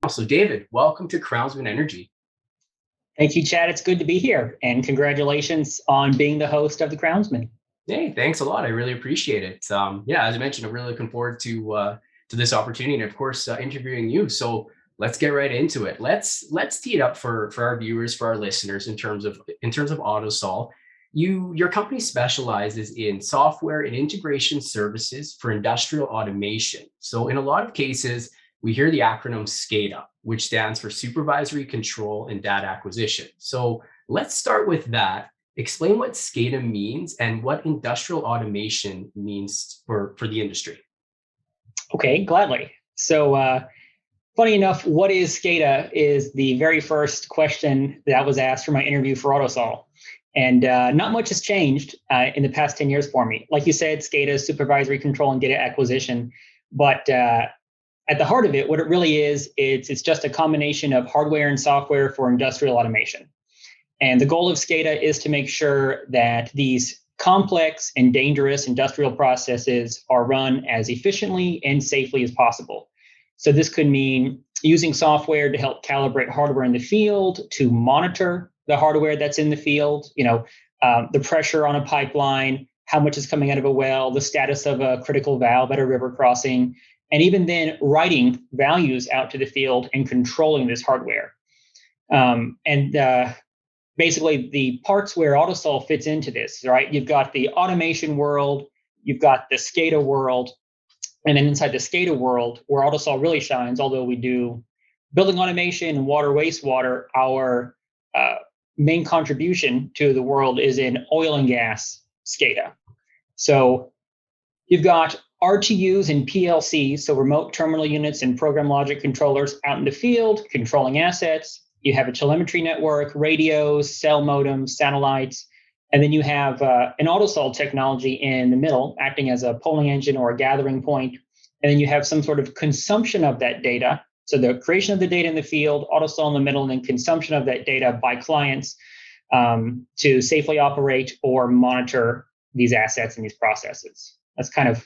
So, David, welcome to Crownsmen Energy. Thank you, Chad. It's good to be here. And congratulations on being the host of the Crownsmen. Hey, thanks a lot. I really appreciate it. Yeah, as I mentioned, I'm really looking forward to this opportunity, and of course, interviewing you. So let's get right into it. Let's tee it up for our viewers, for our listeners, in terms of Autosol. Your company specializes in software and integration services for industrial automation. So in a lot of cases, we hear the acronym SCADA, which stands for Supervisory Control and Data Acquisition. So let's start with that. Explain what SCADA means and what industrial automation means for the industry. Okay, gladly. So, funny enough, what is SCADA is the very first question that was asked for my interview for Autosol. And not much has changed in the past 10 years for me. Like you said, SCADA is supervisory control and data acquisition. But at the heart of it, what it really is, it's just a combination of hardware and software for industrial automation. And the goal of SCADA is to make sure that these complex and dangerous industrial processes are run as efficiently and safely as possible. So this could mean using software to help calibrate hardware in the field, to monitor the hardware that's in the field, the pressure on a pipeline, how much is coming out of a well, the status of a critical valve at a river crossing, and even then writing values out to the field and controlling this hardware. Basically, the parts where Autosol fits into this, right? You've got the automation world, you've got the SCADA world, and then inside the SCADA world, where Autosol really shines, although we do building automation and water, wastewater, our main contribution to the world is in oil and gas SCADA. So you've got RTUs and PLCs, so remote terminal units and program logic controllers out in the field, controlling assets. You have a telemetry network, radios, cell modems, satellites, and then you have an Autosol technology in the middle, acting as a polling engine or a gathering point. And then you have some sort of consumption of that data. So the creation of the data in the field, Autosol in the middle, and then consumption of that data by clients to safely operate or monitor these assets and these processes. That's kind of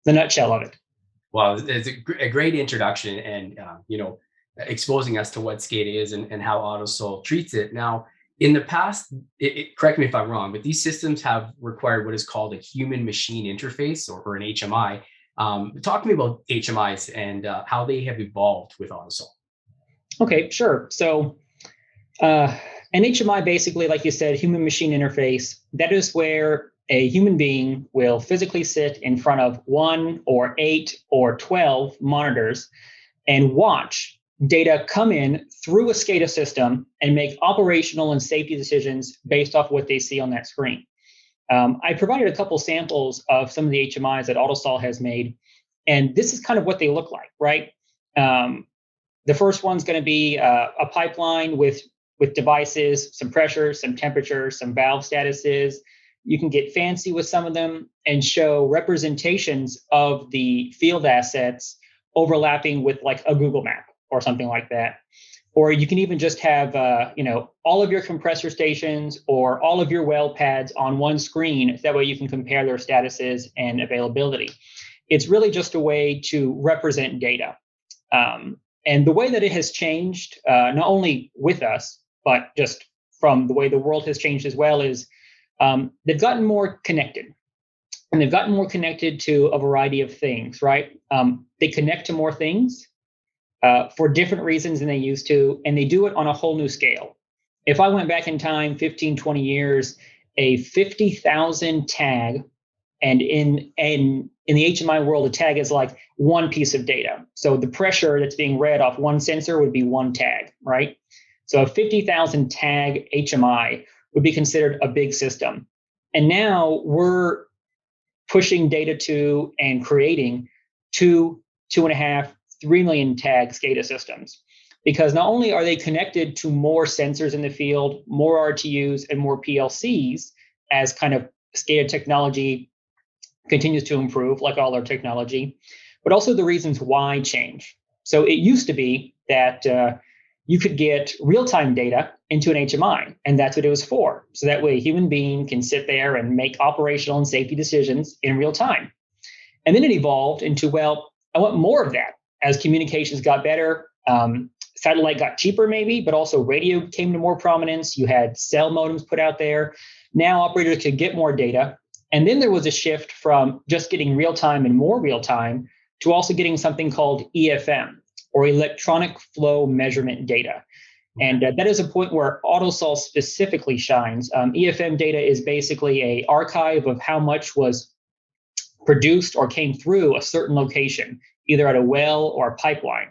the nutshell of it. Well, it's a great introduction, and exposing us to what SCADA is and how Autosol treats it. Now, in the past, correct me if I'm wrong, but these systems have required what is called a human-machine interface, or an HMI. Talk to me about HMIs and how they have evolved with Autosol. Okay, sure. So an HMI, basically, like you said, human-machine interface, that is where a human being will physically sit in front of 1 or 8 or 12 monitors and watch data come in through a SCADA system and make operational and safety decisions based off what they see on that screen. I provided a couple samples of some of the HMIs that Autosol has made, and this is kind of what they look like, right? The first one's going to be a pipeline with devices, some pressure, some temperature, some valve statuses. You can get fancy with some of them and show representations of the field assets overlapping with like a Google map or something like that. Or you can even just have, all of your compressor stations or all of your well pads on one screen. That way you can compare their statuses and availability. It's really just a way to represent data. And the way that it has changed, not only with us, but just from the way the world has changed as well, is they've gotten more connected. And they've gotten more connected to a variety of things, right? They connect to more things for different reasons than they used to, and they do it on a whole new scale. If I went back in time 15, 20 years, a 50,000 tag, and in the HMI world, a tag is like one piece of data. So the pressure that's being read off one sensor would be one tag, right? So a 50,000 tag HMI would be considered a big system. And now we're pushing data to and creating 2.5, 3 million tag SCADA systems, because not only are they connected to more sensors in the field, more RTUs and more PLCs as kind of SCADA technology continues to improve, like all our technology, but also the reasons why change. So it used to be that you could get real-time data into an HMI, and that's what it was for. So that way a human being can sit there and make operational and safety decisions in real time. And then it evolved into, well, I want more of that. as communications got better, satellite got cheaper maybe, but also radio came to more prominence. You had cell modems put out there. Now operators could get more data. And then there was a shift from just getting real time and more real time to also getting something called EFM, or electronic flow measurement data. And that is a point where Autosol specifically shines. EFM data is basically an archive of how much was produced or came through a certain location, either at a well or a pipeline.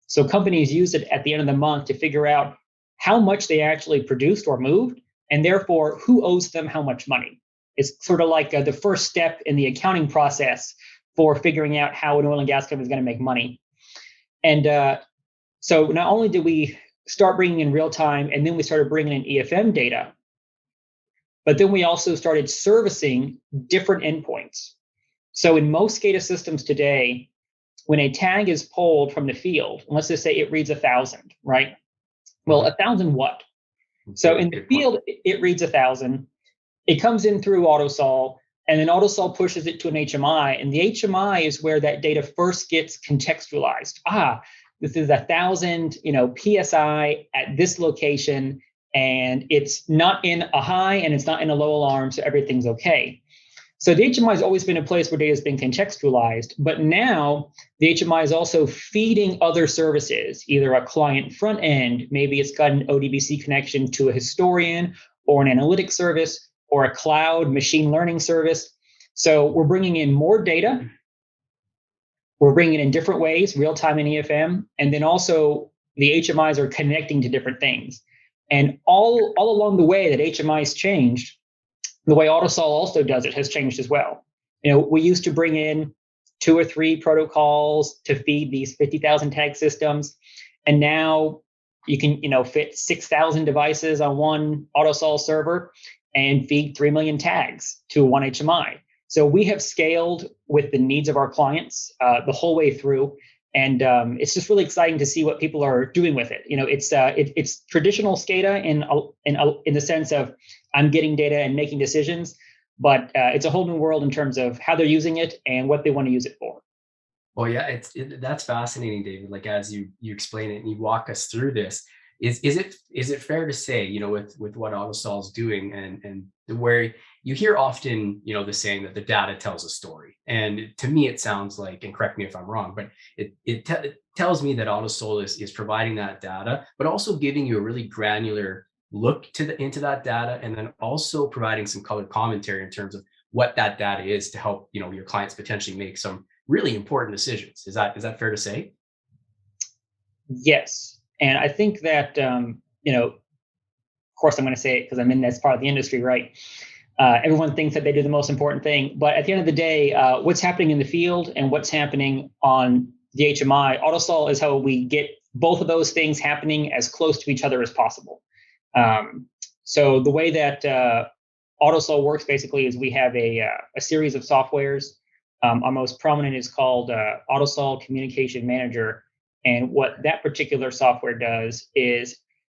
So companies use it at the end of the month to figure out how much they actually produced or moved, and therefore who owes them how much money. It's sort of like the first step in the accounting process for figuring out how an oil and gas company is going to make money. And so not only did we start bringing in real time, and then we started bringing in EFM data, but then we also started servicing different endpoints. So in most SCADA systems today, when a tag is pulled from the field, let's just say it reads 1,000, right? Well, 1,000 what? So in the field, it reads 1,000. It comes in through Autosol, and then Autosol pushes it to an HMI, and the HMI is where that data first gets contextualized. This is 1,000, PSI at this location, and it's not in a high and it's not in a low alarm, so everything's okay. So the HMI has always been a place where data has been contextualized, but now the HMI is also feeding other services, either a client front end, maybe it's got an ODBC connection to a historian or an analytics service or a cloud machine learning service. So we're bringing in more data. We're bringing it in different ways, real-time and EFM, and then also the HMIs are connecting to different things. And all along the way that HMIs changed, the way Autosol also does it has changed as well. We used to bring in 2 or 3 protocols to feed these 50,000 tag systems, and now you can fit 6,000 devices on one Autosol server and feed 3 million tags to one HMI. So we have scaled with the needs of our clients the whole way through, and it's just really exciting to see what people are doing with it. It's traditional SCADA in the sense of I'm getting data and making decisions, but it's a whole new world in terms of how they're using it and what they want to use it for. Well, yeah, that's fascinating, David. Like as you explain it and you walk us through this, is it fair to say, with what Autosol is doing and where you hear often, the saying that the data tells a story, and to me it sounds like, and correct me if I'm wrong, but it tells me that Autosol is providing that data, but also giving you a really granular look into that data, and then also providing some colored commentary in terms of what that data is to help your clients potentially make some really important decisions. Is that fair to say? Yes. And I think that, of course, I'm going to say it because I'm in this part of the industry, right? Everyone thinks that they do the most important thing. But at the end of the day, what's happening in the field and what's happening on the HMI, Autosol is how we get both of those things happening as close to each other as possible. So the way that Autosol works basically is we have a series of softwares. Our most prominent is called Autosol Communication Manager. And what that particular software does is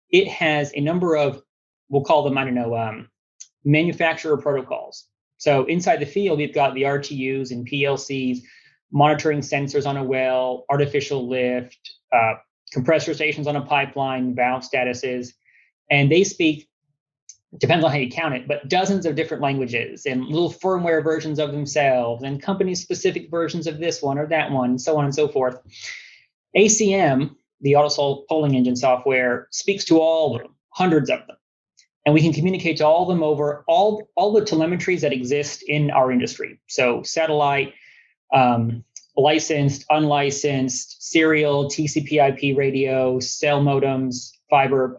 it has a number of, we'll call them, manufacturer protocols. So inside the field, we've got the RTUs and PLCs, monitoring sensors on a well, artificial lift, compressor stations on a pipeline, valve statuses, and they speak, depends on how you count it, but dozens of different languages and little firmware versions of themselves and company-specific versions of this one or that one, so on and so forth. ACM, the Autosol polling engine software, speaks to all of them, hundreds of them. And we can communicate to all of them over all the telemetries that exist in our industry. So satellite, licensed, unlicensed, serial, TCP/IP radio, cell modems, fiber,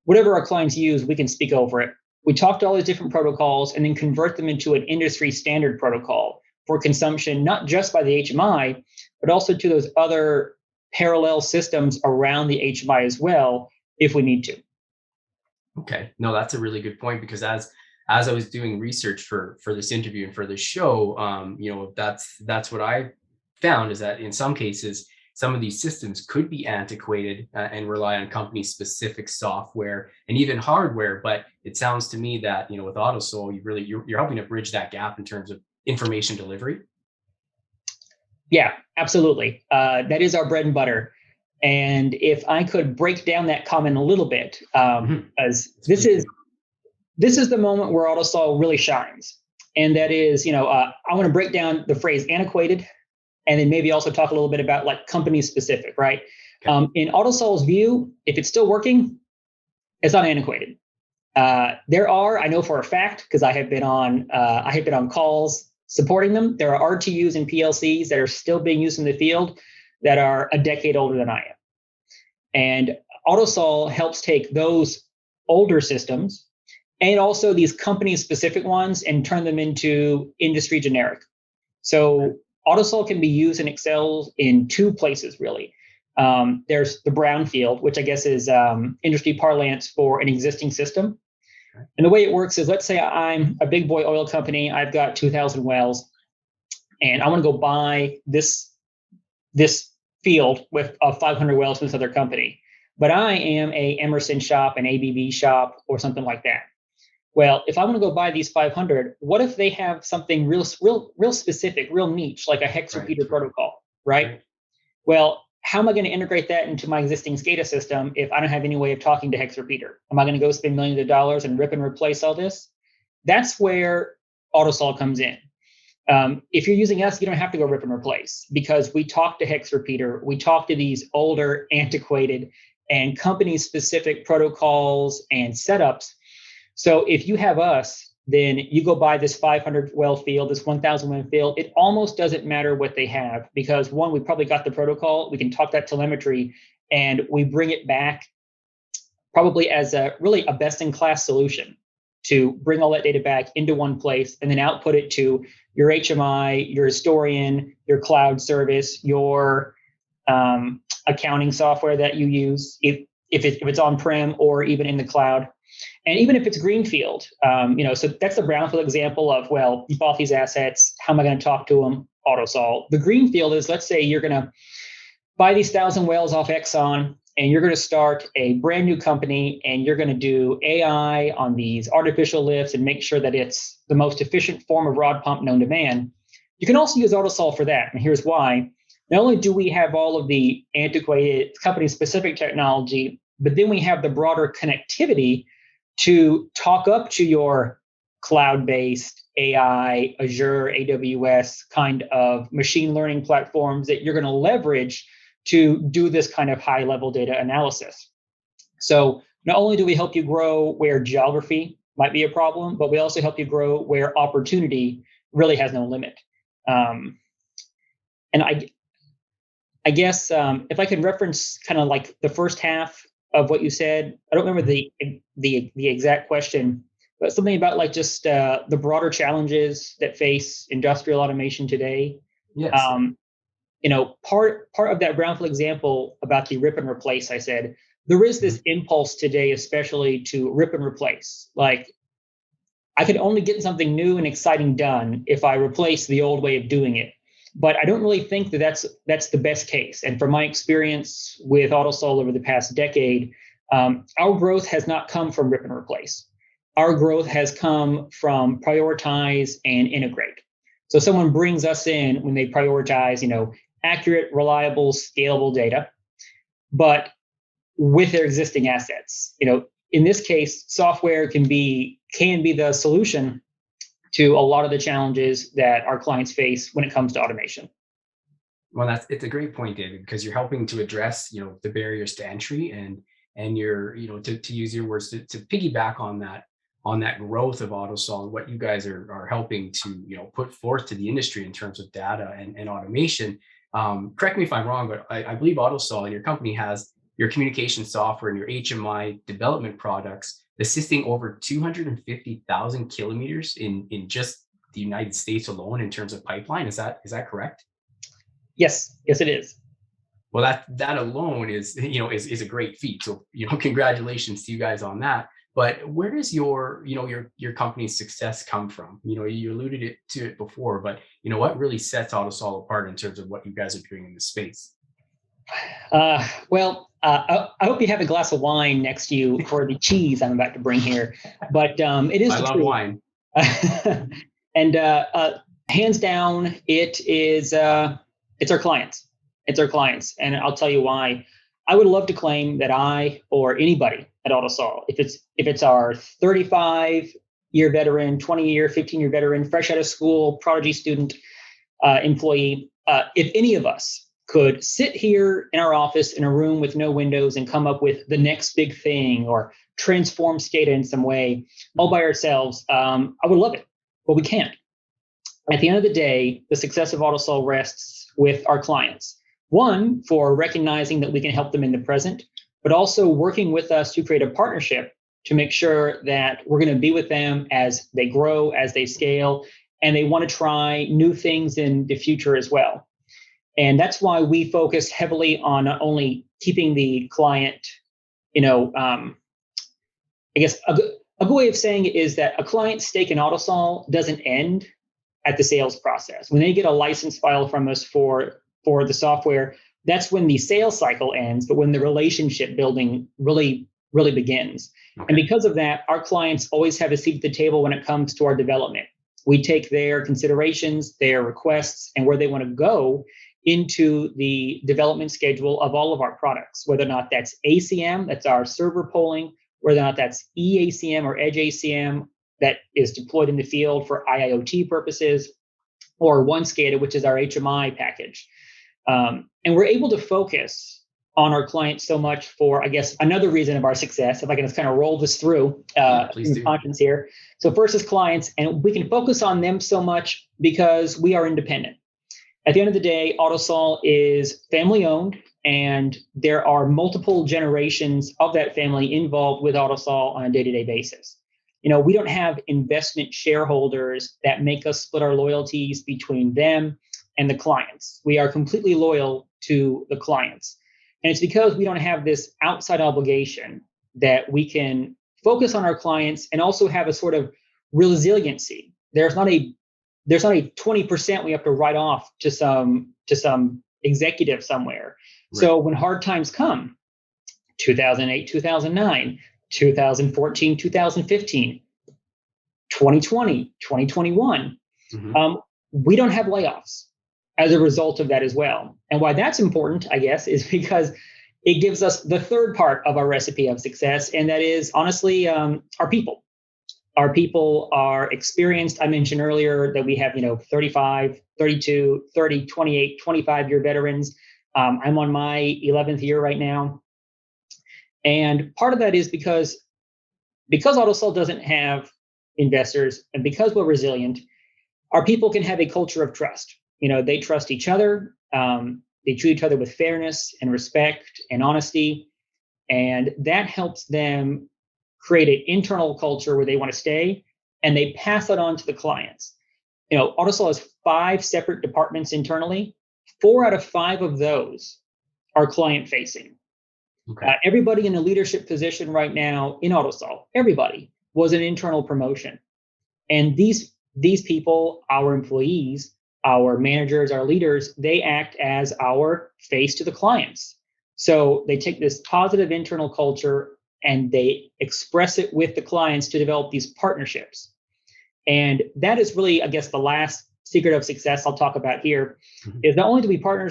whatever our clients use, we can speak over it. We talk to all these different protocols and then convert them into an industry standard protocol for consumption, not just by the HMI, but also to those other parallel systems around the HMI as well, if we need to. Okay, no, that's a really good point, because as I was doing research for this interview and for this show, that's what I found, is that in some cases, some of these systems could be antiquated and rely on company-specific software and even hardware. But it sounds to me that with Autosol, you're helping to bridge that gap in terms of information delivery. Yeah, absolutely. That is our bread and butter. And if I could break down that comment a little bit, as this is the moment where Autosol really shines, and that is, I want to break down the phrase antiquated, and then maybe also talk a little bit about like company specific, right? Okay. In Autosol's view, if it's still working, it's not antiquated. There are, I know for a fact, because I have been on calls supporting them. There are RTUs and PLCs that are still being used in the field that are a decade older than I am. And Autosol helps take those older systems and also these company specific ones and turn them into industry generic. So Autosol can be used in Excel in two places, really. There's the brownfield, which I guess is industry parlance for an existing system. And the way it works is, let's say I'm a big boy oil company. I've got 2,000 wells, and I want to go buy this field with 500 wells from this other company. But I am a Emerson shop, an ABB shop, or something like that. Well, if I want to go buy these 500, what if they have something real specific, real niche, like a hex repeater protocol, right? Well, how am I going to integrate that into my existing SCADA system if I don't have any way of talking to hex repeater? Am I going to go spend millions of dollars and rip and replace all this? That's where Autosol comes in. If you're using us, you don't have to go rip and replace, because we talk to hex repeater, we talk to these older, antiquated, and company-specific protocols and setups. So if you have us, then you go buy this 500 well field, this 1,000 well field. It almost doesn't matter what they have, because one, we probably got the protocol. We can talk that telemetry, and we bring it back probably as a best-in-class solution to bring all that data back into one place and then output it to your HMI, your historian, your cloud service, your accounting software that you use, if it's on-prem or even in the cloud. And even if it's greenfield, so that's the brownfield example of, well, you bought these assets. How am I going to talk to them? Autosol. The greenfield is, let's say you're going to buy these 1,000 wells off Exxon, and you're going to start a brand new company, and you're going to do AI on these artificial lifts and make sure that it's the most efficient form of rod pump known to man. You can also use Autosol for that. And here's why. Not only do we have all of the antiquated company-specific technology, but then we have the broader connectivity to talk up to your cloud-based AI, Azure, AWS kind of machine learning platforms that you're going to leverage to do this kind of high-level data analysis. So not only do we help you grow where geography might be a problem, but we also help you grow where opportunity really has no limit. And I guess if I could reference kind of like the first half of what you said, I don't remember the exact question, but something about like just the broader challenges that face industrial automation today. Yes. Part of that brownfield example about the rip and replace, I said, there is this impulse today, especially to rip and replace. Like, I can only get something new and exciting done if I replace the old way of doing it. But I don't really think that that's the best case. And from my experience with Autosol over the past decade, our growth has not come from rip and replace. Our growth has come from prioritize and integrate. So someone brings us in when they prioritize, accurate, reliable, scalable data, but with their existing assets. In this case, software can be the solution to a lot of the challenges that our clients face when it comes to automation. Well, it's a great point, David, because you're helping to address, the barriers to entry, and you're, to use your words, to piggyback on that growth of Autosol, what you guys are helping to, put forth to the industry in terms of data and automation. Correct me if I'm wrong, but I believe Autosol and your company has your communication software and your HMI development products assisting over 250,000 kilometers in just the United States alone in terms of pipeline. Is that correct? Yes, it is. Well, that alone is a great feat. So congratulations to you guys on that. But where does your company's success come from? You alluded to it before, but what really sets Autosol apart in terms of what you guys are doing in this space? I hope you have a glass of wine next to you for the cheese I'm about to bring here. But it is. I love wine. And hands down, it's It's our clients. It's our clients. And I'll tell you why. I would love to claim that I or anybody at Autosol, if it's our 35-year veteran, 20-year, 15-year veteran, fresh out of school, prodigy student, employee, if any of us could sit here in our office in a room with no windows and come up with the next big thing or transform SCADA in some way all by ourselves, I would love it, but we can't. At the end of the day, the success of Autosol rests with our clients. One, for recognizing that we can help them in the present, but also working with us to create a partnership to make sure that we're going to be with them as they grow, as they scale, and they want to try new things in the future as well. And that's why we focus heavily on not only keeping the client, I guess a good way of saying it is that a client's stake in Autosol doesn't end at the sales process. When they get a license file from us for the software, that's when the sales cycle ends, but when the relationship building really begins. Okay. And because of that, our clients always have a seat at the table when it comes to our development. We take their considerations, their requests, and where they want to go into the development schedule of all of our products, whether or not that's ACM, that's our server polling, whether or not that's EACM or Edge ACM that is deployed in the field for IIoT purposes, or OneSCADA, which is our HMI package. And we're able to focus on our clients so much for, I guess, another reason of our success, if I can just kind of roll this through in conscience here. So first is clients, and we can focus on them so much because we are independent. At the end of the day, Autosol is family owned, and there are multiple generations of that family involved with Autosol on a day-to-day basis. We don't have investment shareholders that make us split our loyalties between them and the clients. We are completely loyal to the clients. And it's because we don't have this outside obligation that we can focus on our clients and also have a sort of resiliency. There's not a 20% we have to write off to some executive somewhere. Right. So when hard times come, 2008, 2009, 2014, 2015, 2020, 2021, we don't have layoffs as a result of that as well. And why that's important, I guess, is because it gives us the third part of our recipe of success, and that is honestly our people. Our people are experienced. I mentioned earlier that we have 35, 32, 30, 28, 25-year veterans. I'm on my 11th year right now. And part of that is because Autosol doesn't have investors, and because we're resilient, our people can have a culture of trust. They trust each other. They treat each other with fairness and respect and honesty. And that helps them create an internal culture where they want to stay, and they pass that on to the clients. Autosol has 5 separate departments internally. 4 out of 5 of those are client facing. Okay. Everybody in a leadership position right now in Autosol, everybody was an internal promotion. And these people, our employees, our managers, our leaders, they act as our face to the clients. So they take this positive internal culture and they express it with the clients to develop these partnerships. And that is really, I guess, the last secret of success I'll talk about here, is not only do we partner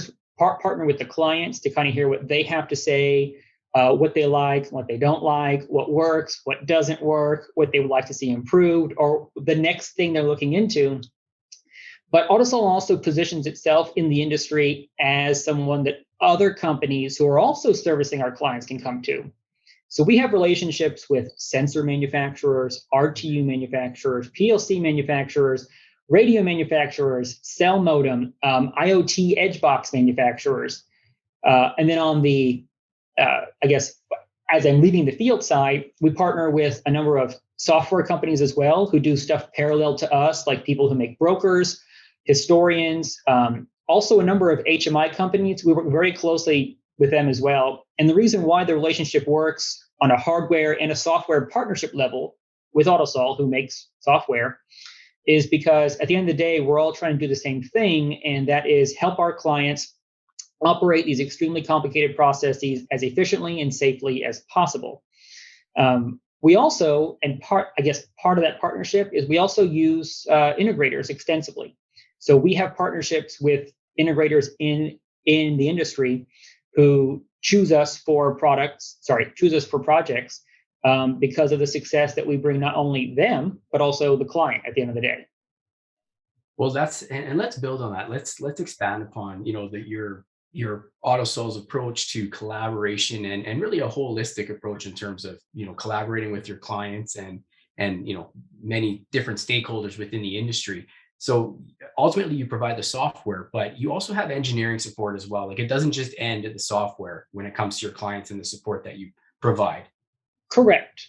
with the clients to kind of hear what they have to say, what they like, what they don't like, what works, what doesn't work, what they would like to see improved, or the next thing they're looking into. But Autosol also positions itself in the industry as someone that other companies who are also servicing our clients can come to. So we have relationships with sensor manufacturers, RTU manufacturers, PLC manufacturers, radio manufacturers, cell modem, IoT edge box manufacturers. And then on the, I guess, as I'm leading the field side, we partner with a number of software companies as well who do stuff parallel to us, like people who make brokers, historians, also a number of HMI companies. We work very closely with them as well. And the reason why the relationship works on a hardware and a software partnership level with Autosol, who makes software, is because at the end of the day, we're all trying to do the same thing, and that is help our clients operate these extremely complicated processes as efficiently and safely as possible. We also, and part of that partnership is we also use integrators extensively. So we have partnerships with integrators in the industry who choose us for projects because of the success that we bring not only them, but also the client at the end of the day. Well, and let's build on that. Let's expand upon, your Autosol's approach to collaboration and really a holistic approach in terms of, collaborating with your clients and many different stakeholders within the industry. So ultimately you provide the software, but you also have engineering support as well. Like, it doesn't just end at the software when it comes to your clients and the support that you provide. Correct.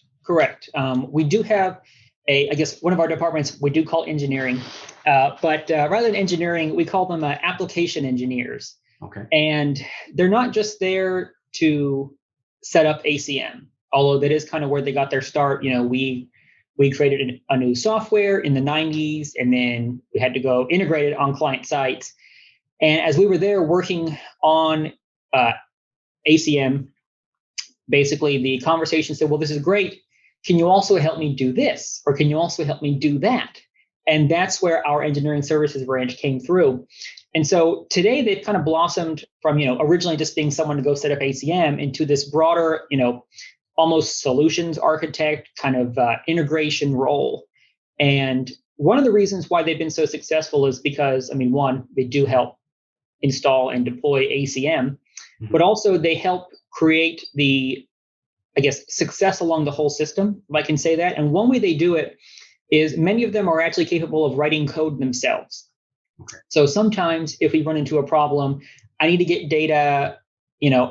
We do have I guess one of our departments we do call engineering, but rather than engineering, we call them application engineers. Okay. And they're not just there to set up ACM, although that is kind of where they got their start. We created a new software in the 90s, and then we had to go integrate it on client sites. And as we were there working on ACM, basically the conversation said, well, this is great. Can you also help me do this? Or can you also help me do that? And that's where our engineering services branch came through. And so today they've kind of blossomed from, originally just being someone to go set up ACM into this broader, almost solutions architect kind of integration role. And one of the reasons why they've been so successful is because, one, they do help install and deploy ACM, but also they help create the, success along the whole system, if I can say that. And one way they do it is many of them are actually capable of writing code themselves. Okay. So sometimes if we run into a problem, I need to get data,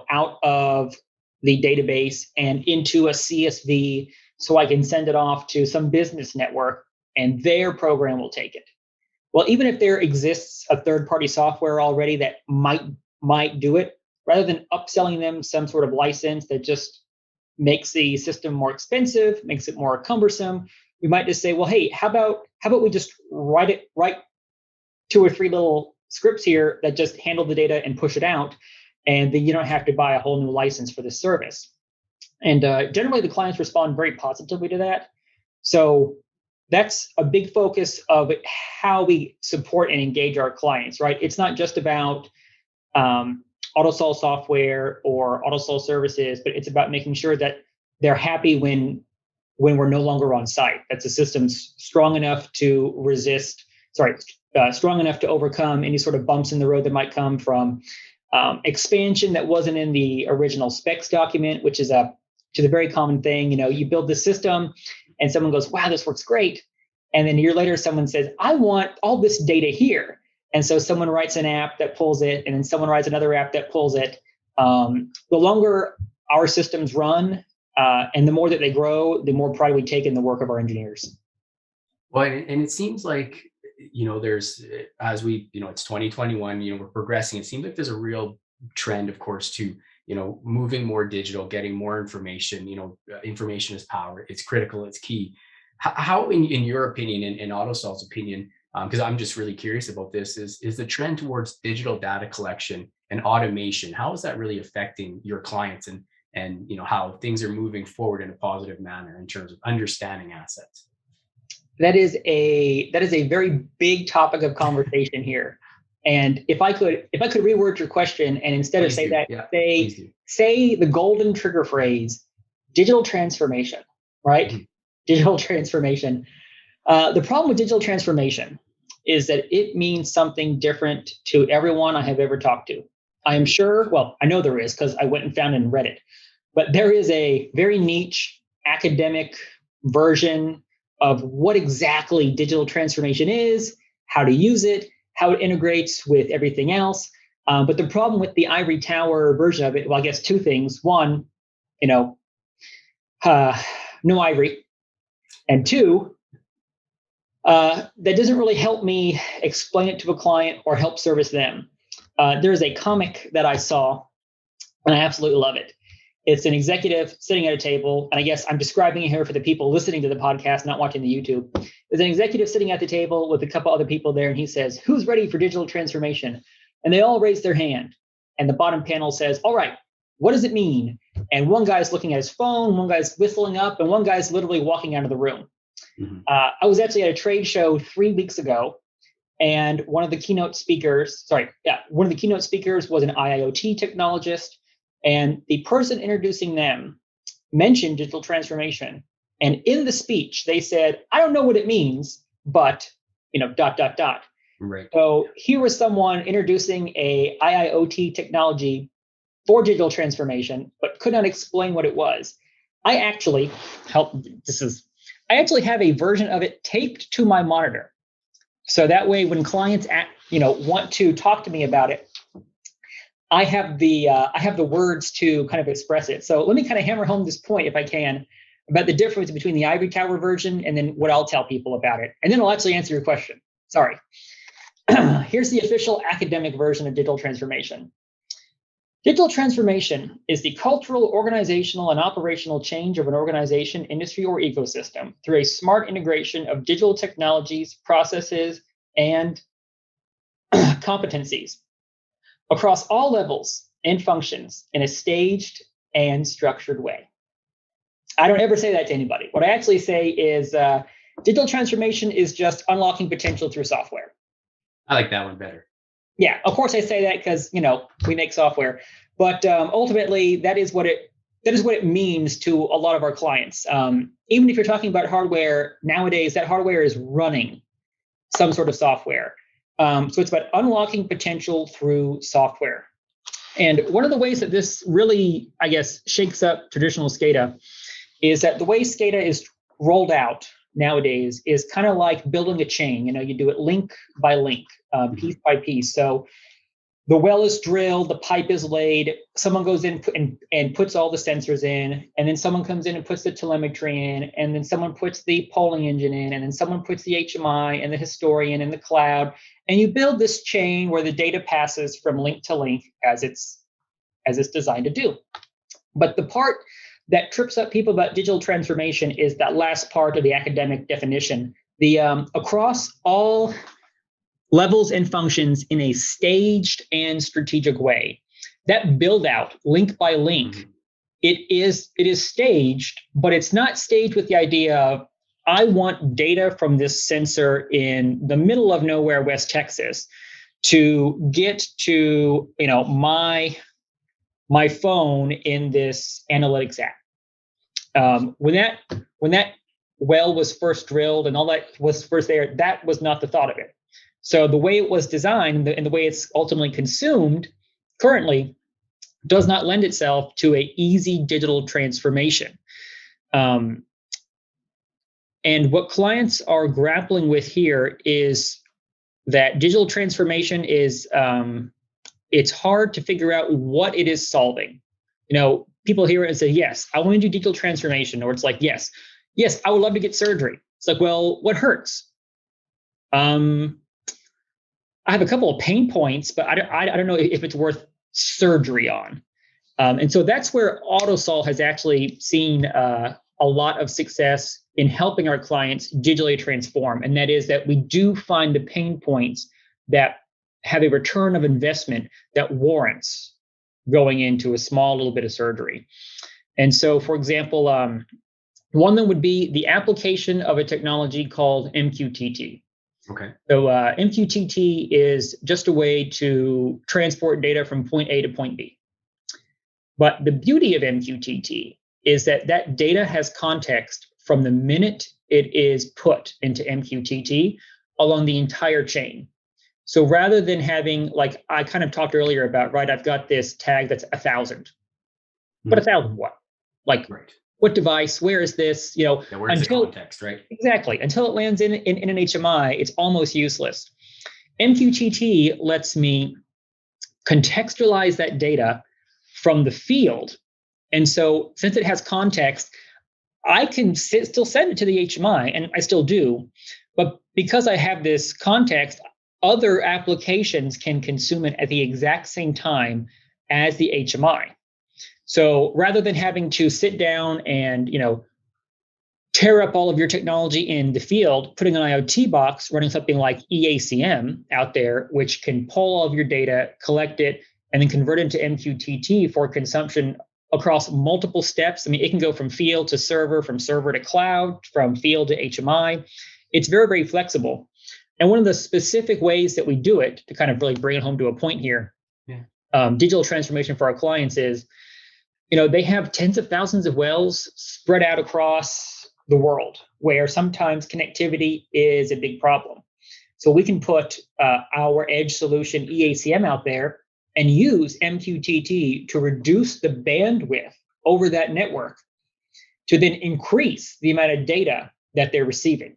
out of the database and into a CSV so I can send it off to some business network and their program will take it. Well, even if there exists a third-party software already that might do it, rather than upselling them some sort of license that just makes the system more expensive, makes it more cumbersome, we might just say, well, hey, how about we just write 2 or 3 little scripts here that just handle the data and push it out, and then you don't have to buy a whole new license for this service. And generally, the clients respond very positively to that. So that's a big focus of how we support and engage our clients, right? It's not just about Autosol software or Autosol services, but it's about making sure that they're happy when we're no longer on site. That's the system's strong enough to strong enough to overcome any sort of bumps in the road that might come from expansion that wasn't in the original specs document, which is the very common thing. You build the system and someone goes, wow, this works great. And then a year later, someone says, I want all this data here. And so someone writes an app that pulls it, and then someone writes another app that pulls it. The longer our systems run and the more that they grow, the more pride we take in the work of our engineers. Well, and it seems like, there's, as we, it's 2021, we're progressing. It seems like there's a real trend, of course, to, moving more digital, getting more information. Information is power. It's critical. It's key. How in your opinion, in Autosol's opinion, because I'm just really curious about this, is the trend towards digital data collection and automation, how is that really affecting your clients and how things are moving forward in a positive manner in terms of understanding assets? That is a very big topic of conversation here. And if I could reword your question and instead of say the golden trigger phrase, digital transformation, right? Mm-hmm. Digital transformation. The problem with digital transformation is that it means something different to everyone I have ever talked to. I am sure, well, I know there is because I went and found it and read it, but there is a very niche academic version of what exactly digital transformation is, how to use it, how it integrates with everything else. But the problem with the ivory tower version of it, well, I guess 2 things. 1, no ivory. And 2, that doesn't really help me explain it to a client or help service them. There's a comic that I saw, and I absolutely love it. It's an executive sitting at a table, and I guess I'm describing it here for the people listening to the podcast, not watching the YouTube. There's an executive sitting at the table with a couple other people there, and he says, who's ready for digital transformation? And they all raise their hand. And the bottom panel says, all right, what does it mean? And one guy's looking at his phone, one guy's whistling up, and one guy's literally walking out of the room. Mm-hmm. I was actually at a trade show 3 weeks ago, And one of the keynote speakers was an IIoT technologist. And the person introducing them mentioned digital transformation. And in the speech, they said, I don't know what it means, but, dot, dot, dot. Right. So here was someone introducing a IIoT technology for digital transformation, but could not explain what it was. I actually have a version of it taped to my monitor. So that way, when clients want to talk to me about it, I have the words to kind of express it. So let me kind of hammer home this point, if I can, about the difference between the ivory tower version and then what I'll tell people about it. And then I'll actually answer your question. Sorry. Here's the official academic version of digital transformation. Digital transformation is the cultural, organizational, and operational change of an organization, industry, or ecosystem through a smart integration of digital technologies, processes, and competencies across all levels and functions in a staged and structured way. I don't ever say that to anybody. What I actually say is digital transformation is just unlocking potential through software. I like that one better. Yeah, of course I say that because we make software, but ultimately that is what it means to a lot of our clients. Even if you're talking about hardware nowadays, that hardware is running some sort of software. So it's about unlocking potential through software. And one of the ways that this really, I guess, shakes up traditional SCADA is that the way SCADA is rolled out nowadays is kind of like building a chain. You do it link by link, piece by piece. So the well is drilled, the pipe is laid, someone goes in and puts all the sensors in, and then someone comes in and puts the telemetry in, and then someone puts the polling engine in, and then someone puts the HMI and the historian in the cloud. And you build this chain where the data passes from link to link as it's designed to do. But the part that trips up people about digital transformation is that last part of the academic definition, the across all levels and functions in a staged and strategic way. That build out link by link, it is staged, but it's not staged with the idea of I want data from this sensor in the middle of nowhere, West Texas, to get to my phone in this analytics app. When that well was first drilled and all that was first there, that was not the thought of it. So the way it was designed and the way it's ultimately consumed currently does not lend itself to an easy digital transformation. And what clients are grappling with here is that digital transformation is, it's hard to figure out what it is solving. People hear it and say, yes, I want to do digital transformation. Or it's like, yes, I would love to get surgery. It's like, well, what hurts? I have a couple of pain points, but I don't know if it's worth surgery on. And so that's where Autosol has actually seen a lot of success in helping our clients digitally transform. And that is that we do find the pain points that have a return of investment that warrants going into a small little bit of surgery. And so, for example, one of them would be the application of a technology called MQTT. Okay. So MQTT is just a way to transport data from point A to point B. But the beauty of MQTT is that that data has context from the minute it is put into MQTT along the entire chain. So rather than having, like I kind of talked earlier about, right, I've got this tag that's 1,000. But 1,000 what? Like, right. What device? Where is this? Where's the context, right? Exactly. Until it lands in an HMI, it's almost useless. MQTT lets me contextualize that data from the field. And so since it has context, I can still send it to the HMI, and I still do. But because I have this context, other applications can consume it at the exact same time as the HMI. So rather than having to sit down and, tear up all of your technology in the field, putting an IoT box, running something like EACM out there, which can pull all of your data, collect it, and then convert it into MQTT for consumption across multiple steps. I mean, it can go from field to server, from server to cloud, from field to HMI. It's very, very flexible. And one of the specific ways that we do it, to kind of really bring it home to a point here, digital transformation for our clients is, they have tens of thousands of wells spread out across the world, where sometimes connectivity is a big problem. So we can put our edge solution EACM out there and use MQTT to reduce the bandwidth over that network to then increase the amount of data that they're receiving,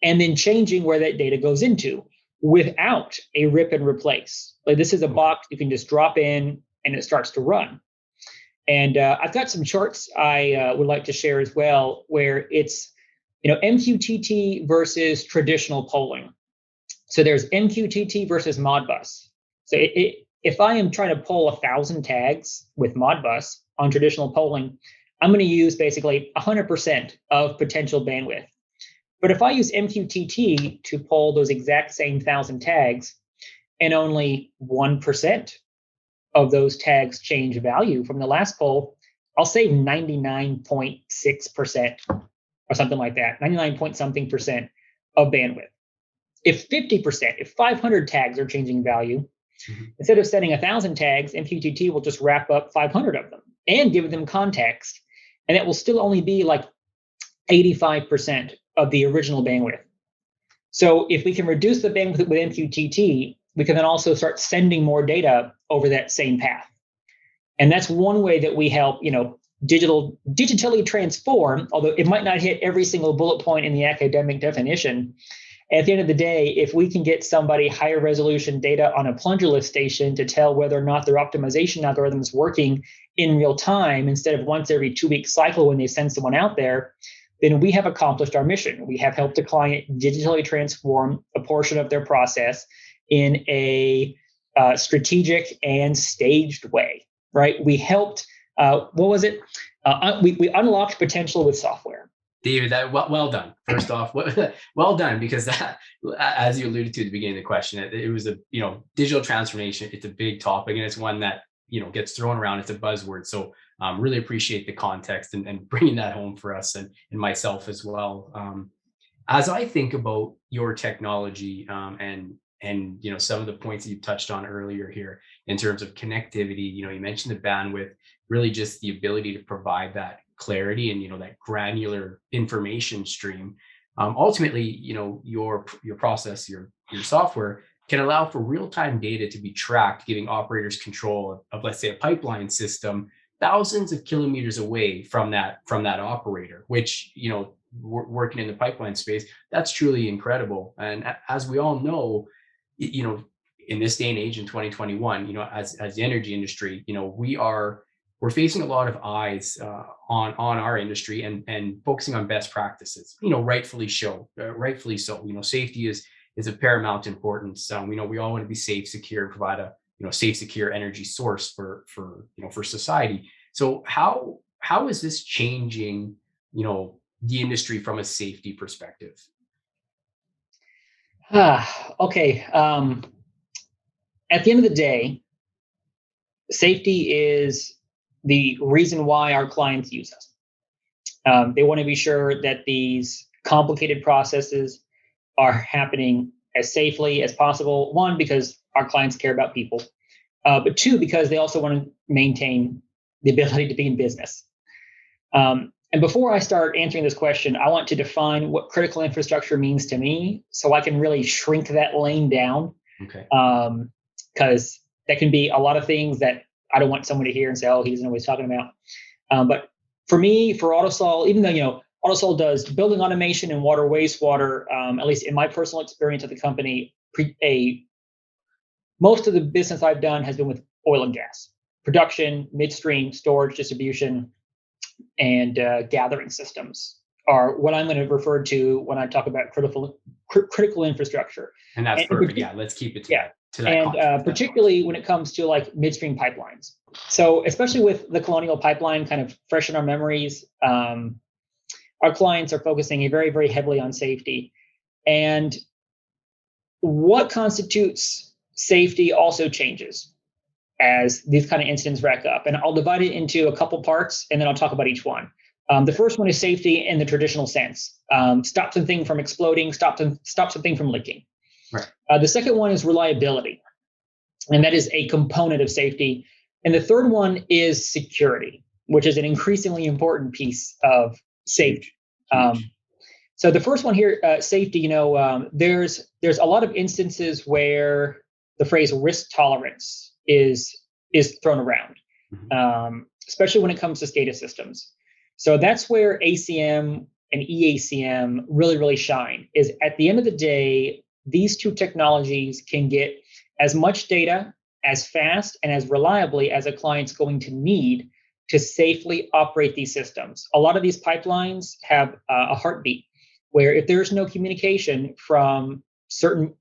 and then changing where that data goes into without a rip and replace. Like, this is a box you can just drop in and it starts to run. And I've got some charts I would like to share as well, where it's, MQTT versus traditional polling. So there's MQTT versus Modbus. So if I am trying to poll 1,000 tags with Modbus on traditional polling, I'm going to use basically 100% of potential bandwidth. But if I use MQTT to poll those exact same 1,000 tags, and only 1% of those tags change value from the last poll, I'll save 99.6% or something like that, 99 point something percent of bandwidth. If 50%, if 500 tags are changing value, instead of sending 1,000 tags, MQTT will just wrap up 500 of them and give them context. And it will still only be like 85% of the original bandwidth. So if we can reduce the bandwidth with MQTT, we can then also start sending more data over that same path. And that's one way that we help, digitally transform, although it might not hit every single bullet point in the academic definition. At the end of the day, if we can get somebody higher resolution data on a plunger lift station to tell whether or not their optimization algorithm is working in real time instead of once every 2-week cycle when they send someone out there, then we have accomplished our mission. We have helped a client digitally transform a portion of their process in a strategic and staged way, right? We helped, we unlocked potential with software. David, that well done. First off, well done, because that, as you alluded to at the beginning of the question, it was digital transformation. It's a big topic, and it's one that gets thrown around. It's a buzzword. So really appreciate the context and bringing that home for us and myself as well. As I think about your technology and some of the points that you touched on earlier here in terms of connectivity, you mentioned the bandwidth, really just the ability to provide that clarity and that granular information stream. Ultimately, your process, your software can allow for real-time data to be tracked, giving operators control of, let's say, a pipeline system thousands of kilometers away from that operator, which working in the pipeline space, that's truly incredible. And as we all know, in this day and age in 2021, as the energy industry, we're facing a lot of eyes on our industry and focusing on best practices. Rightfully so. Safety is of paramount importance. We all want to be safe, secure, and provide a safe, secure energy source for society. So how is this changing the industry from a safety perspective? Okay. At the end of the day, safety is the reason why our clients use us. They want to be sure that these complicated processes are happening as safely as possible. One, because our clients care about people, but two, because they also want to maintain the ability to be in business. And before I start answering this question, I want to define what critical infrastructure means to me, so I can really shrink that lane down. Okay. Because that can be a lot of things that I don't want someone to hear and say, "Oh, he doesn't know what he's talking about." But for me, for Autosol, even though Autosol does building automation and water wastewater, at least in my personal experience at the company, most of the business I've done has been with oil and gas production, midstream, storage, distribution, and gathering systems are what I'm going to refer to when I talk about critical infrastructure. And that's perfect. Yeah, let's keep it to that. And particularly when it comes to like midstream pipelines. So especially with the Colonial Pipeline kind of fresh in our memories, our clients are focusing very, very heavily on safety. And what constitutes safety also changes as these kind of incidents rack up. And I'll divide it into a couple parts, and then I'll talk about each one. The first one is safety in the traditional sense. stop something from exploding, stop something from leaking. Right. The second one is reliability, and that is a component of safety. And the third one is security, which is an increasingly important piece of safety. So the first one here, safety, there's a lot of instances where the phrase risk tolerance is thrown around, especially when it comes to SCADA systems. So that's where ACM and EACM really, really shine, is at the end of the day, these two technologies can get as much data as fast and as reliably as a client's going to need to safely operate these systems. A lot of these pipelines have a heartbeat, where if there's no communication from certain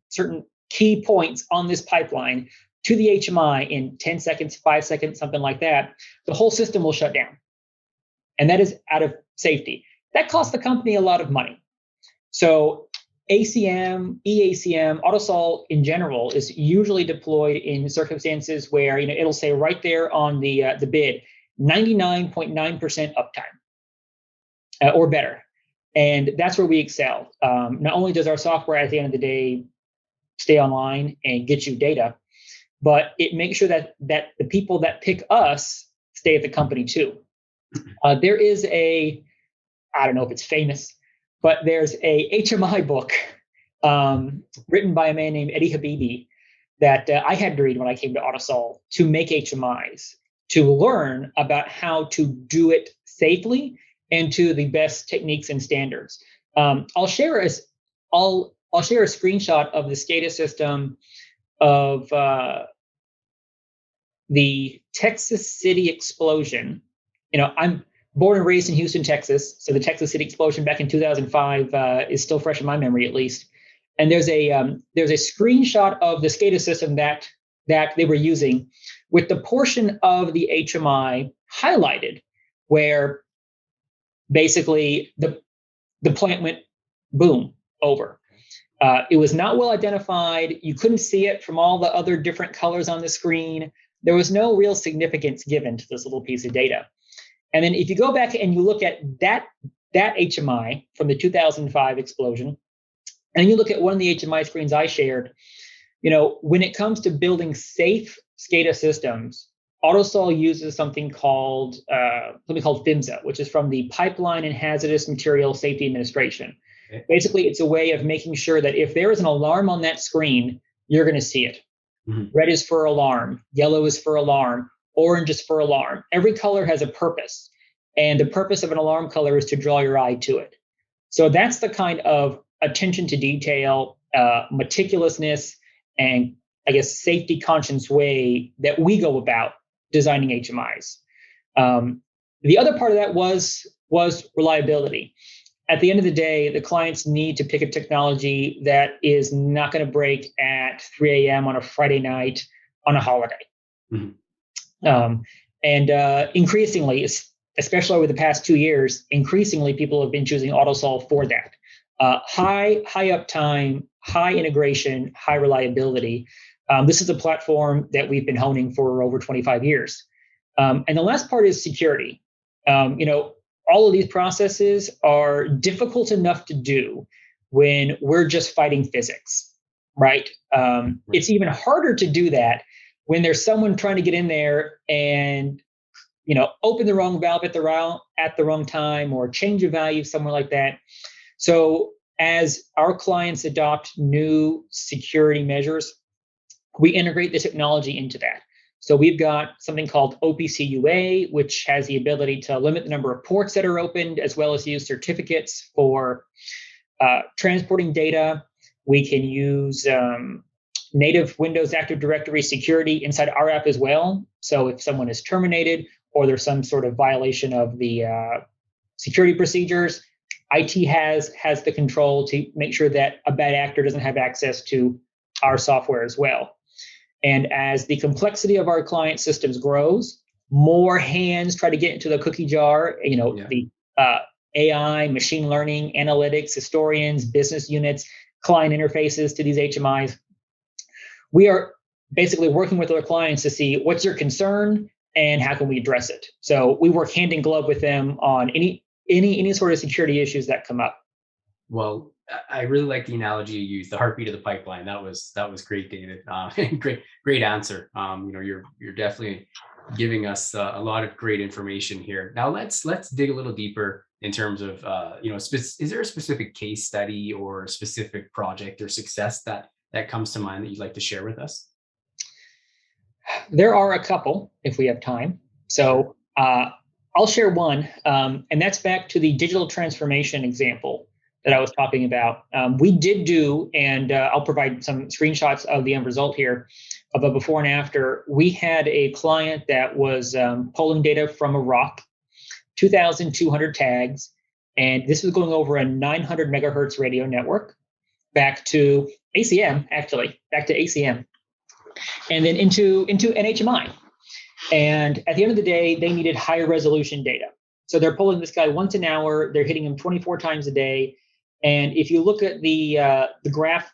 key points on this pipeline to the HMI in 10 seconds, 5 seconds, something like that, the whole system will shut down. And that is out of safety. That costs the company a lot of money. So ACM, EACM, Autosol in general is usually deployed in circumstances where it'll say right there on the bid, 99.9% uptime or better. And that's where we excel. Not only does our software at the end of the day stay online and get you data, but it makes sure that the people that pick us stay at the company too. There is I don't know if it's famous, but there's a HMI book written by a man named Eddie Habibi that I had to read when I came to Autosol to make HMIs, to learn about how to do it safely and to the best techniques and standards. I'll share a screenshot of the SCADA system of the Texas City explosion. I'm born and raised in Houston, Texas, so the Texas City explosion back in 2005 is still fresh in my memory, at least. And there's a screenshot of the SCADA system that they were using, with the portion of the HMI highlighted where basically the plant went boom over. It was not well identified. You couldn't see it from all the other different colors on the screen. There was no real significance given to this little piece of data. And then if you go back and you look at that HMI from the 2005 explosion, and you look at one of the HMI screens I shared, when it comes to building safe SCADA systems, Autosol uses something called PHMSA, which is from the Pipeline and Hazardous Material Safety Administration. Okay. Basically, it's a way of making sure that if there is an alarm on that screen, you're going to see it. Mm-hmm. Red is for alarm, yellow is for alarm, orange is for alarm. Every color has a purpose, and the purpose of an alarm color is to draw your eye to it. So that's the kind of attention to detail, meticulousness, and I guess safety conscious way that we go about designing HMIs. The other part of that was reliability. At the end of the day, the clients need to pick a technology that is not going to break at 3 a.m. on a Friday night on a holiday. Mm-hmm. Increasingly, especially over the past 2 years, increasingly people have been choosing Autosol for that. High uptime, high integration, high reliability. This is a platform that we've been honing for over 25 years. And the last part is security. All of these processes are difficult enough to do when we're just fighting physics, right? It's even harder to do that when there's someone trying to get in there and, open the wrong valve at the wrong time, or change a value somewhere like that. So as our clients adopt new security measures, we integrate the technology into that. So we've got something called OPC-UA, which has the ability to limit the number of ports that are opened, as well as use certificates for transporting data. We can use native Windows Active Directory security inside our app as well. So if someone is terminated or there's some sort of violation of the security procedures, IT has the control to make sure that a bad actor doesn't have access to our software as well. And as the complexity of our client systems grows, more hands try to get into the cookie jar. The AI, machine learning, analytics, historians, business units, client interfaces to these HMIs. We are basically working with our clients to see what's your concern and how can we address it. So we work hand in glove with them on any sort of security issues that come up. Well, I really like the analogy you used, the heartbeat of the pipeline. That was great, David. Great answer. You're definitely giving us a lot of great information here. Now let's dig a little deeper in terms of is there a specific case study or specific project or success that comes to mind that you'd like to share with us? There are a couple if we have time. So I'll share one, and that's back to the digital transformation example that I was talking about. We did do, and I'll provide some screenshots of the end result here of a before and after. We had a client that was pulling data from a rock, 2,200 tags, and this was going over a 900 megahertz radio network back to ACM, back to ACM, and then into NHMI. And at the end of the day, they needed higher resolution data. So they're pulling this guy once an hour. They're hitting him 24 times a day. And if you look at the graph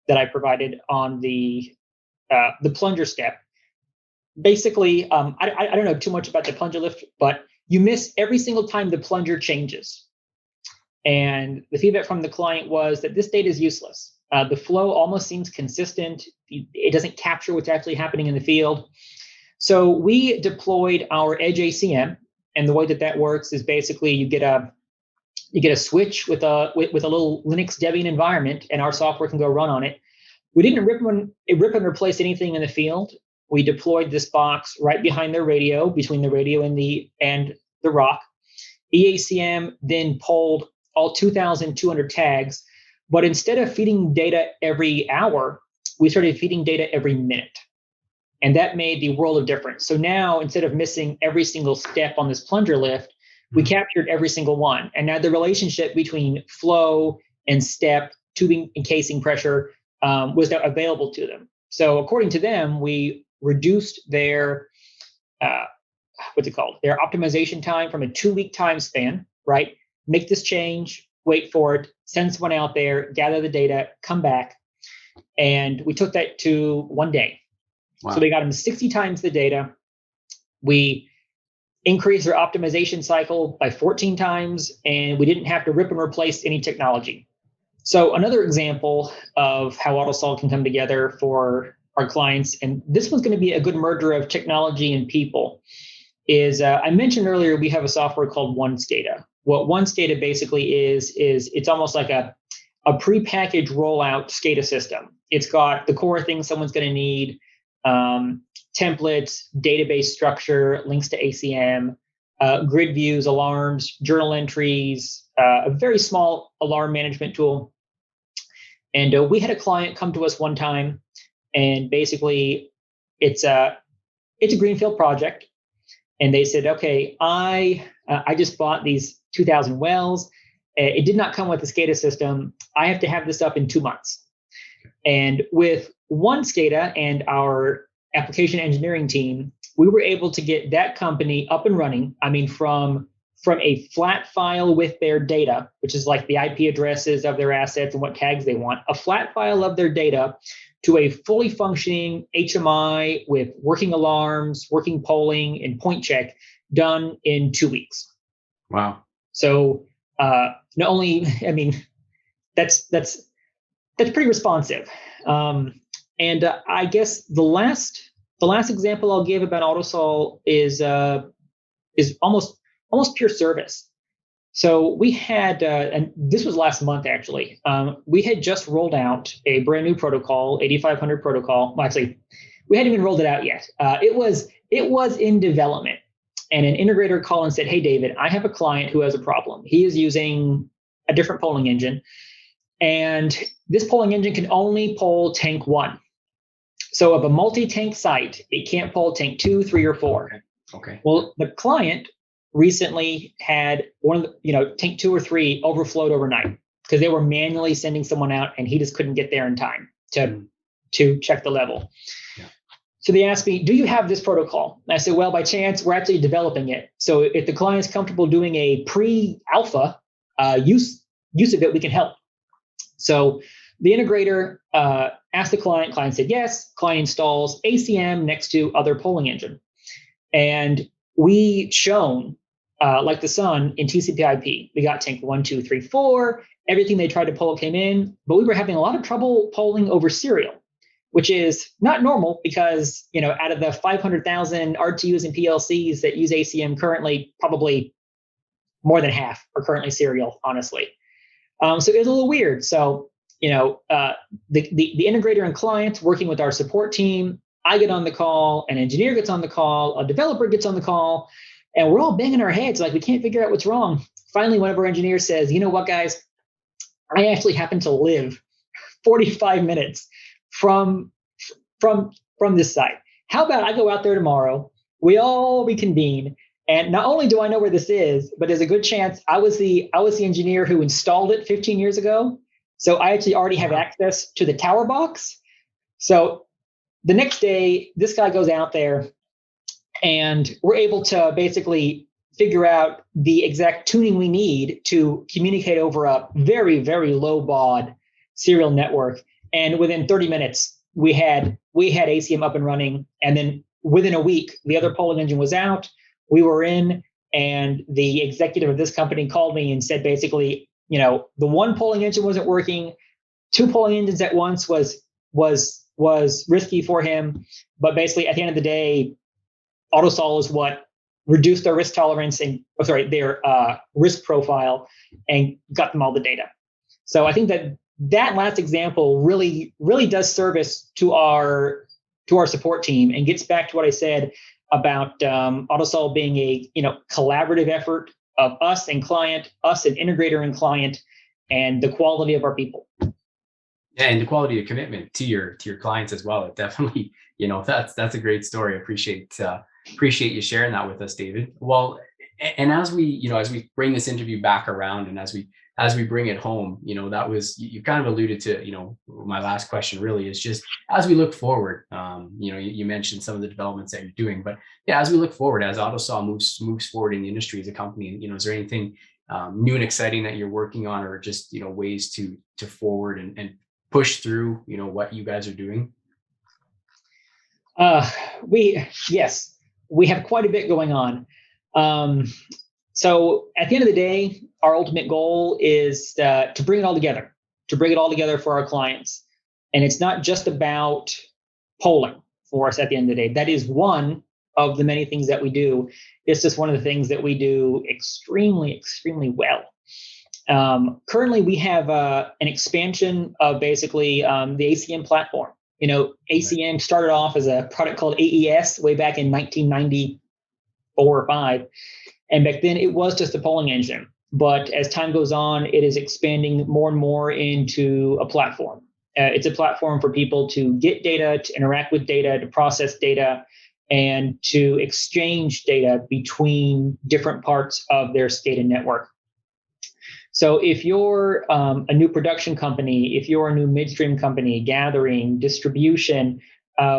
that I provided on the plunger step, basically, I don't know too much about the plunger lift, but you miss every single time the plunger changes. And the feedback from the client was that this data is useless. The flow almost seems consistent. It doesn't capture what's actually happening in the field. So we deployed our Edge ACM, and the way that works is basically you get a switch with a little Linux Debian environment, and our software can go run on it. We didn't rip and replace anything in the field. We deployed this box right behind their radio, between the radio and the rock. EACM then pulled all 2,200 tags, but instead of feeding data every hour, we started feeding data every minute. And that made the world of difference. So now, instead of missing every single step on this plunger lift, we captured every single one. And now the relationship between flow and step, tubing and casing pressure was now available to them. So according to them, we reduced their, their optimization time from a 2-week time span, right? Make this change, wait for it, send someone out there, gather the data, come back. And we took that to 1 day. Wow. So we got them 60 times the data. We increased their optimization cycle by 14 times, and we didn't have to rip and replace any technology. So another example of how Autosol can come together for our clients, and this one's going to be a good merger of technology and people, is I mentioned earlier we have a software called SCADA. What SCADA basically is it's almost like a prepackaged rollout SCADA system. It's got the core things someone's going to need, templates, database structure, links to ACM, grid views, alarms, journal entries, a very small alarm management tool. And we had a client come to us one time, and basically it's a greenfield project. And they said, okay, I just bought these 2,000 wells. It did not come with the SCADA system. I have to have this up in 2 months. And with SCADA and our application engineering team, we were able to get that company up and running. I mean, from a flat file with their data, which is like the IP addresses of their assets and what tags they want, a flat file of their data, to a fully functioning HMI with working alarms, working polling, and point check done in 2 weeks. Wow. So not only, I mean, that's pretty responsive. And I guess the last example I'll give about Autosol is almost pure service. So we had, and this was last month actually, we had just rolled out a brand new protocol, 8500 protocol. Well, actually, we hadn't even rolled it out yet. It was in development, and an integrator called and said, "Hey, David, I have a client who has a problem. He is using a different polling engine, and this polling engine can only poll tank 1. So of a multi-tank site, it can't poll tank 2, 3, or 4. Okay. Well, the client recently had tank 2 or 3 overflowed overnight because they were manually sending someone out, and he just couldn't get there in time to check the level. Yeah. So they asked me, "Do you have this protocol?" And I said, "Well, by chance, we're actually developing it. So if the client's comfortable doing a pre-alpha use of it, we can help." So the integrator asked the client said yes, client installs ACM next to other polling engine. And we shown like the sun in TCP/IP. We got tank 1, 2, 3, 4. Everything they tried to poll came in, but we were having a lot of trouble polling over serial, which is not normal because, out of the 500,000 RTUs and PLCs that use ACM currently, probably more than half are currently serial, honestly. So it was a little weird. So, the integrator and client working with our support team, I get on the call, an engineer gets on the call, a developer gets on the call, and we're all banging our heads like we can't figure out what's wrong. Finally, one of our engineers says, "You know what, guys? I actually happen to live 45 minutes from this site. How about I go out there tomorrow? We all reconvene, and not only do I know where this is, but there's a good chance I was the engineer who installed it 15 years ago. So I actually already have access to the tower box." So the next day, this guy goes out there, and we're able to basically figure out the exact tuning we need to communicate over a very, very low baud serial network. And within 30 minutes, we had ACM up and running. And then within a week, the other polling engine was out. We were in, and the executive of this company called me and said, basically, the one polling engine wasn't working. 2 polling engines at once was risky for him. But basically, at the end of the day, Autosol is what reduced their risk tolerance their risk profile and got them all the data. So I think that last example really, really does service to our support team and gets back to what I said about Autosol being a collaborative effort of us and client, us and integrator and client, and the quality of our people. Yeah, and the quality of commitment to your clients as well. It definitely, that's a great story. Appreciate you sharing that with us, David. Well, and as we bring this interview back around, and as we bring it home, that was, you kind of alluded to, my last question really is just, as we look forward, you mentioned some of the developments that you're doing, but yeah, as we look forward, as Autosol moves forward in the industry as a company, is there anything new and exciting that you're working on, or just, ways to forward and push through, what you guys are doing? We have quite a bit going on. So at the end of the day, our ultimate goal is to bring it all together, for our clients. And it's not just about polling for us at the end of the day. That is one of the many things that we do. It's just one of the things that we do extremely, extremely well. Currently, we have an expansion of basically the ACM platform. ACM started off as a product called AES way back in 1994 or 5. And back then it was just a polling engine. But as time goes on, it is expanding more and more into a platform. It's a platform for people to get data, to interact with data, to process data, and to exchange data between different parts of their SCADA network. So if you're a new production company, if you're a new midstream company, gathering, distribution,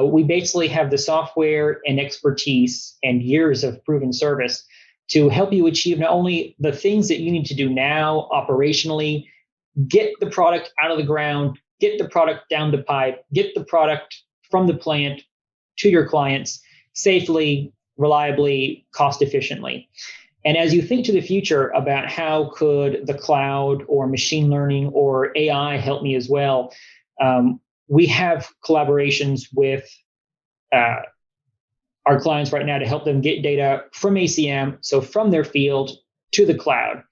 we basically have the software and expertise and years of proven service to help you achieve not only the things that you need to do now operationally, get the product out of the ground, get the product down the pipe, get the product from the plant to your clients safely, reliably, cost efficiently. And as you think to the future about how could the cloud or machine learning or AI help me as well, we have collaborations with our clients right now to help them get data from ACM, so from their field to the cloud,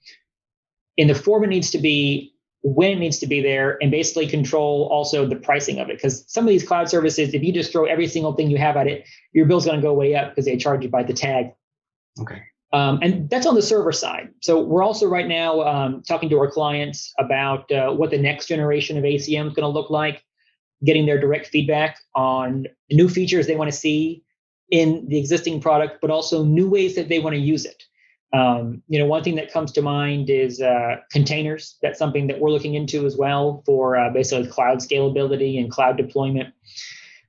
in the form it needs to be, when it needs to be there, and basically control also the pricing of it. Because some of these cloud services, if you just throw every single thing you have at it, your bill's going to go way up because they charge you by the tag. Okay. And that's on the server side. So we're also right now talking to our clients about what the next generation of ACM is going to look like, getting their direct feedback on new features they want to see in the existing product, but also new ways that they want to use it. One thing that comes to mind is containers. That's something that we're looking into as well for basically cloud scalability and cloud deployment.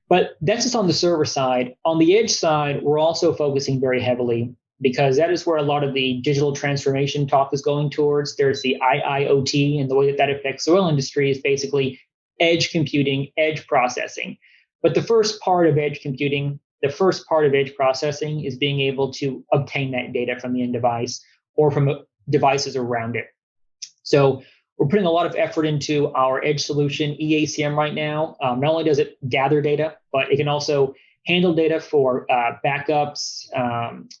But that's just on the server side. On the edge side, we're also focusing very heavily, because that is where a lot of the digital transformation talk is going towards. There's the IIoT, and the way that affects the oil industry is basically edge computing, edge processing. But the first part of edge computing the first part of edge processing is being able to obtain that data from the end device or from devices around it. So we're putting a lot of effort into our edge solution, EACM, right now. Not only does it gather data, but it can also handle data for backups,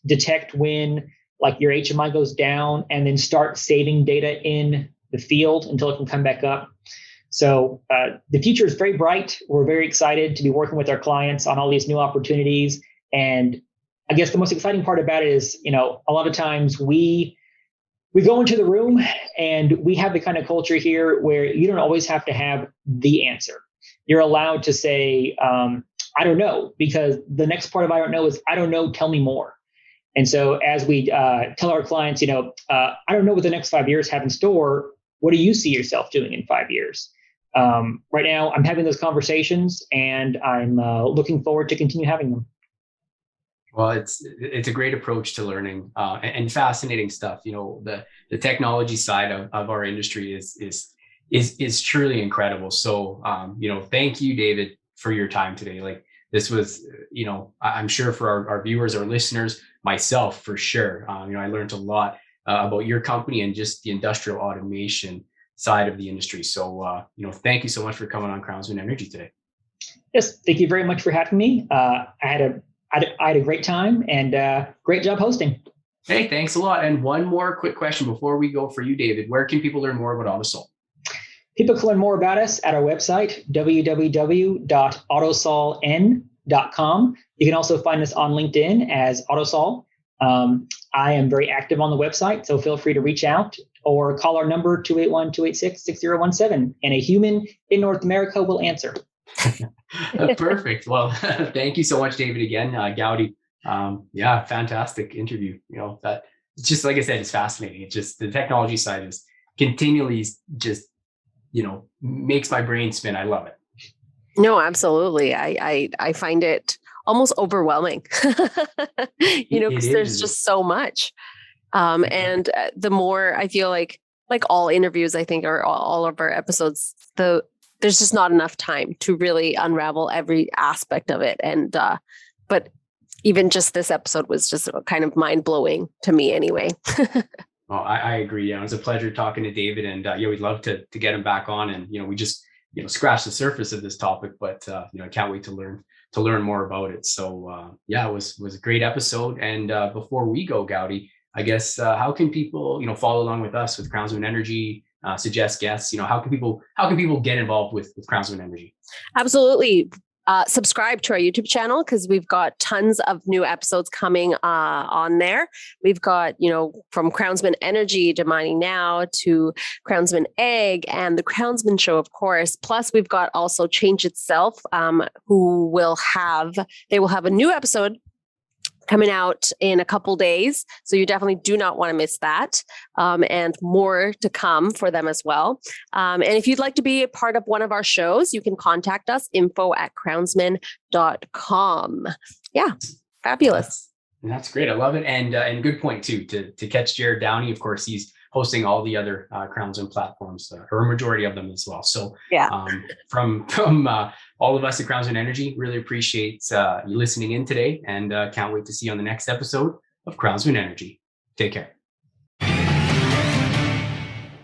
detect when like your HMI goes down, and then start saving data in the field until it can come back up. So the future is very bright. We're very excited to be working with our clients on all these new opportunities. And I guess the most exciting part about it is, a lot of times we go into the room and we have the kind of culture here where you don't always have to have the answer. You're allowed to say, I don't know, because the next part of I don't know is I don't know, tell me more. And so as we tell our clients, I don't know what the next 5 years have in store. What do you see yourself doing in 5 years? Right now, I'm having those conversations, and I'm looking forward to continue having them. Well, it's a great approach to learning and fascinating stuff. The technology side of our industry is truly incredible. So, thank you, David, for your time today. Like, this was, I'm sure for our viewers, our listeners, myself for sure. I learned a lot about your company and just the industrial automation side of the industry. So, thank you so much for coming on Crownsmen Energy today. Yes, thank you very much for having me. I had a great time, and great job hosting. Hey, thanks a lot. And one more quick question before we go for you, David. Where can people learn more about Autosol? People can learn more about us at our website, www.autosoln.com. You can also find us on LinkedIn as Autosol. I am very active on the website, so feel free to reach out or call our number 281-286-6017, and a human in North America will answer. Perfect. Well, thank you so much, David, again. Gowdy. Fantastic interview. That just, like I said, it's fascinating. It's just the technology side is continually just, makes my brain spin. I love it. No, absolutely. I find it almost overwhelming. Because there's just so much. And the more I feel like all interviews, I think, or all of our episodes, there's just not enough time to really unravel every aspect of it. And, but even just this episode was just kind of mind blowing to me anyway. Well, I agree. It was a pleasure talking to David, and we'd love to get him back on. And we just scratched the surface of this topic, but I can't wait to learn more about it. So it was a great episode. And before we go, Gowdy, I guess how can people follow along with us with Crownsmen Energy? Suggest guests. How can people get involved with Crownsmen Energy? Absolutely. Subscribe to our YouTube channel, because we've got tons of new episodes coming on there. We've got, from Crownsmen Energy to Mining Now to Crownsmen Egg and the Crownsmen Show, of course. Plus, we've got also Change Itself, who will have a new episode coming out in a couple days. So you definitely do not want to miss that. And more to come for them as well. And if you'd like to be a part of one of our shows, you can contact us, info@crownsmen.com. Yeah, fabulous. That's great. I love it. And good point too, to catch Jared Downey. Of course, he's hosting all the other Crownsmen platforms, or a majority of them as well. So from all of us at Crownsmen Energy, really appreciate you listening in today, and can't wait to see you on the next episode of Crownsmen Energy. Take care.